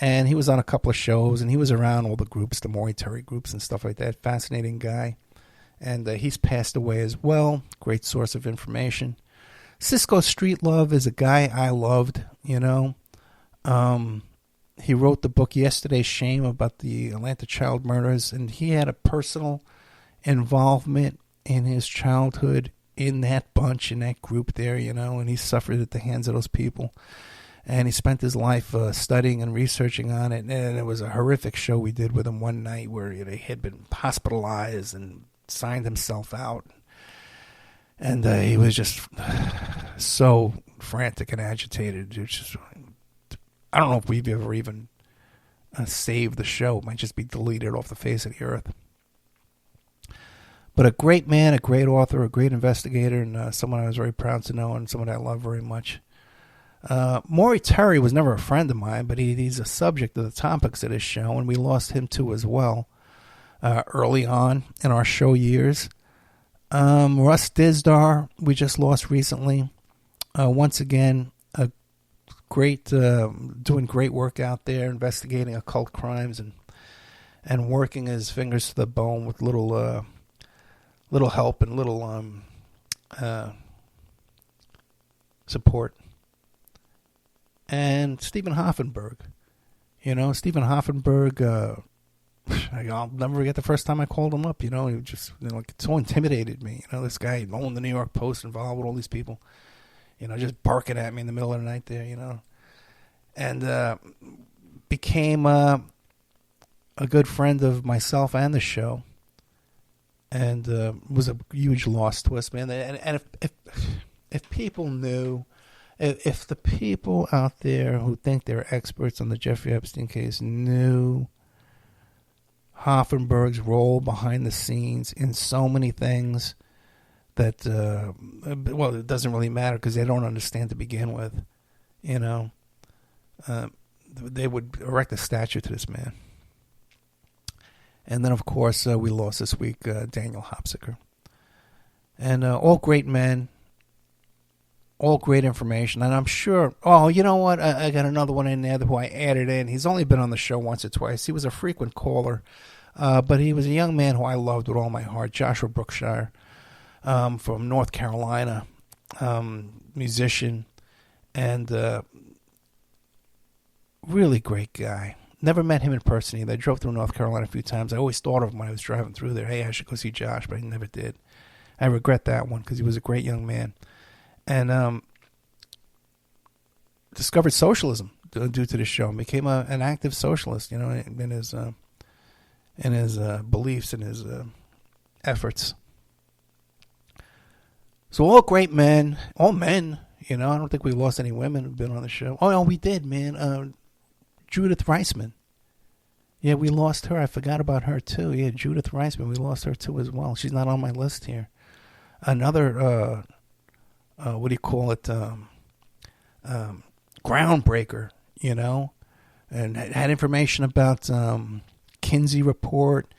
And he was on a couple of shows, and he was around all the groups, the Maury Terry groups and stuff like that. Fascinating guy. And he's passed away as well. Great source of information. Cisco Street Love is a guy I loved, you know. He wrote the book Yesterday's Shame about the Atlanta child murders, and he had a personal involvement in his childhood in that bunch, in that group there, you know, and he suffered at the hands of those people. And he spent his life studying and researching on it, and it was a horrific show we did with him one night where he had been hospitalized and signed himself out. And he was just so frantic and agitated. It was just, I don't know if we've ever even saved the show. It might just be deleted off the face of the earth. But a great man, a great author, a great investigator, and someone I was very proud to know and someone I love very much. Maury Terry was never a friend of mine, but he's a subject of the topics of this show, and we lost him too as well early on in our show years. Russ Dizdar, we just lost recently. Once again, a great, doing great work out there, investigating occult crimes and working his fingers to the bone with little help and little support. And Stephen Hoffenberg, you know, I'll never forget the first time I called him up. You know, he just, you know, so intimidated me. You know, this guy owned the New York Post, involved with all these people, you know, just barking at me in the middle of the night there, you know, and became a good friend of myself and the show, and was a huge loss to us, man. And if people knew. If the people out there who think they're experts on the Jeffrey Epstein case knew Hoffenberg's role behind the scenes in so many things that, well, it doesn't really matter because they don't understand to begin with, you know, they would erect a statue to this man. And then, of course, we lost this week Daniel Hopsicker. And all great men. All great information, and I'm sure, oh, you know what, I got another one in there who I added in. He's only been on the show once or twice. He was a frequent caller, but he was a young man who I loved with all my heart, Joshua Brookshire, from North Carolina, musician, and really great guy. Never met him in person either. I drove through North Carolina a few times. I always thought of him when I was driving through there. Hey, I should go see Josh, but I never did. I regret that one because he was a great young man. And discovered socialism due to the show, and became an active socialist, you know, in his beliefs and his efforts. So all great men, all men, you know. I don't think we lost any women who've been on the show. Oh, no, we did, man. Judith Reisman. Yeah, we lost her. I forgot about her too. Yeah, Judith Reisman. We lost her too as well. She's not on my list here. Another. What do you call it? Groundbreaker, you know, and had information about Kinsey Report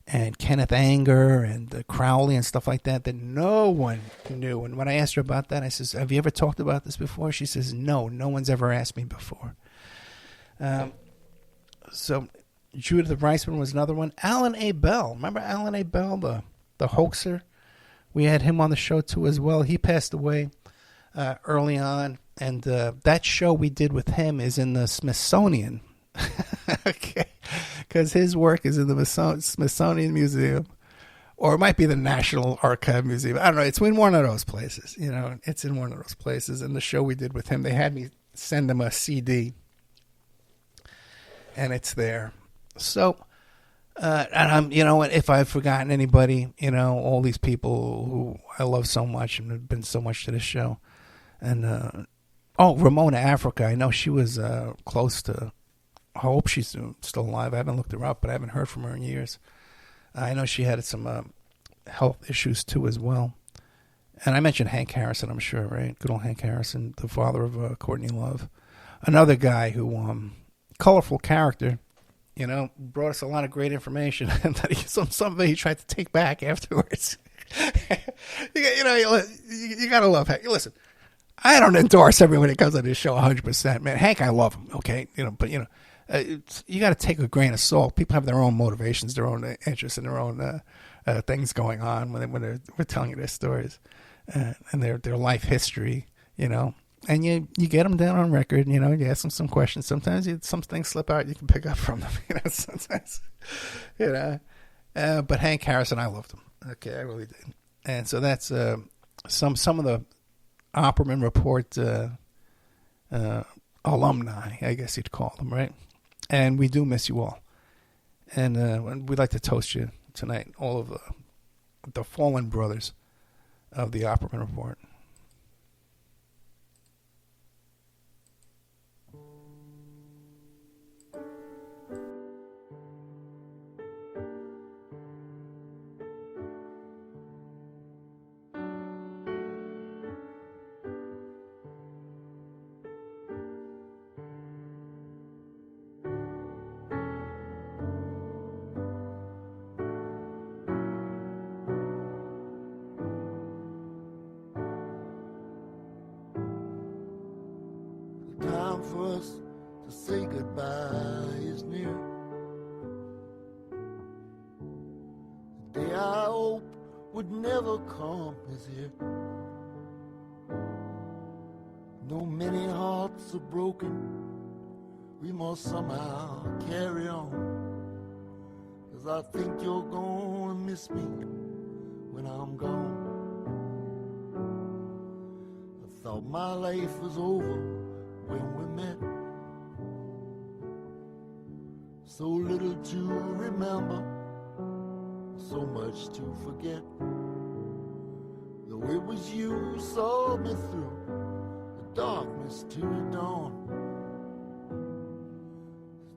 and Kenneth Anger and Crowley and stuff like that no one knew. And when I asked her about that, I says, "Have you ever talked about this before?" She says, "No, no one's ever asked me before." So Judith Reisman was another one. Alan A. Bell, remember Alan A. Bell, the hoaxer? We had him on the show, too, as well. He passed away early on, and that show we did with him is in the Smithsonian. Okay, because his work is in the Smithsonian Museum, or it might be the National Archive Museum. I don't know. It's in one of those places, you know. It's in one of those places, and the show we did with him, they had me send him a CD, and it's there. So... and I'm, you know, if I've forgotten anybody, you know, all these people who I love so much and have been so much to this show. And, Ramona Africa, I know she was close to, I hope she's still alive. I haven't looked her up, but I haven't heard from her in years. I know she had some health issues too as well. And I mentioned Hank Harrison, I'm sure, right? Good old Hank Harrison, the father of Courtney Love. Another guy who, colorful character. You know, brought us a lot of great information and that something he tried to take back afterwards. You got to love Hank. Listen, I don't endorse everyone that comes on this show 100%. Man, Hank, I love him, okay? You know, but, you know, you got to take a grain of salt. People have their own motivations, their own interests, and their own things going on when they're telling you their stories and their life history, you know. And you get them down on record, you know. You ask them some questions. Sometimes some things slip out. You can pick up from them, you know. Sometimes, you know. But Hank Harrison, I loved him. Okay, I really did. And so that's some of the Opperman Report alumni, I guess you'd call them, right? And we do miss you all. And we'd like to toast you tonight, all of the fallen brothers of the Opperman Report. Time for us to say goodbye is near. The day I hope would never come is here. Though many hearts are broken, we must somehow carry on. 'Cause I think you're gonna miss me when I'm gone. I thought my life was over when we met. So little to remember, so much to forget. Though it was you who saw me through the darkness to the dawn.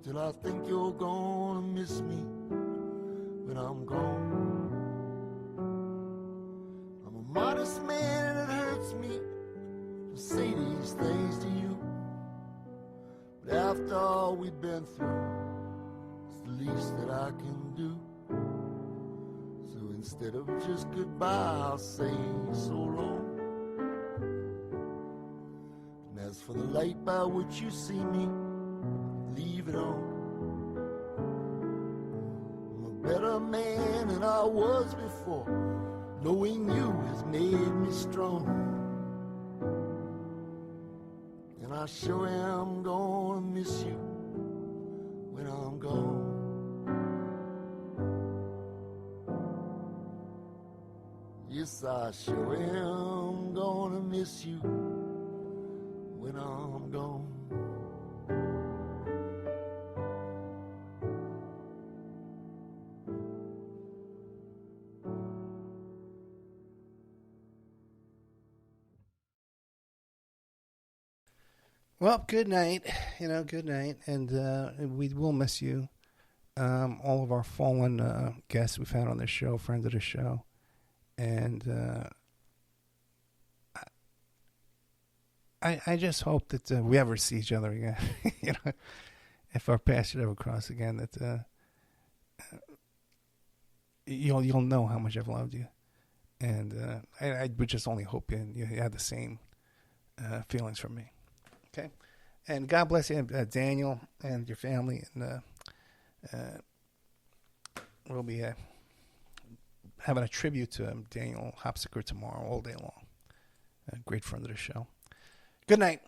Still I think you're gonna miss me when I'm gone. I'm a modest man and it hurts me to say these things to you. But after all we've been through, it's the least that I can do. So instead of just goodbye, I'll say so long. And as for the light by which you see me, leave it on. I'm a better man than I was before. Knowing you has made me strong. And I sure am gonna miss you when I'm gone. Yes, I sure am gonna miss you when I'm gone. Well, good night. You know, good night. And we will miss you. All of our fallen guests we've had on this show, friends of the show. And I just hope that we ever see each other again. You know, if our paths should ever cross again, that you'll know how much I've loved you. And I would just only hope you had the same feelings from me. Okay, and God bless you, Daniel, and your family. And we'll be having a tribute to Daniel Hopsicker tomorrow, all day long. A great friend of the show. Good night.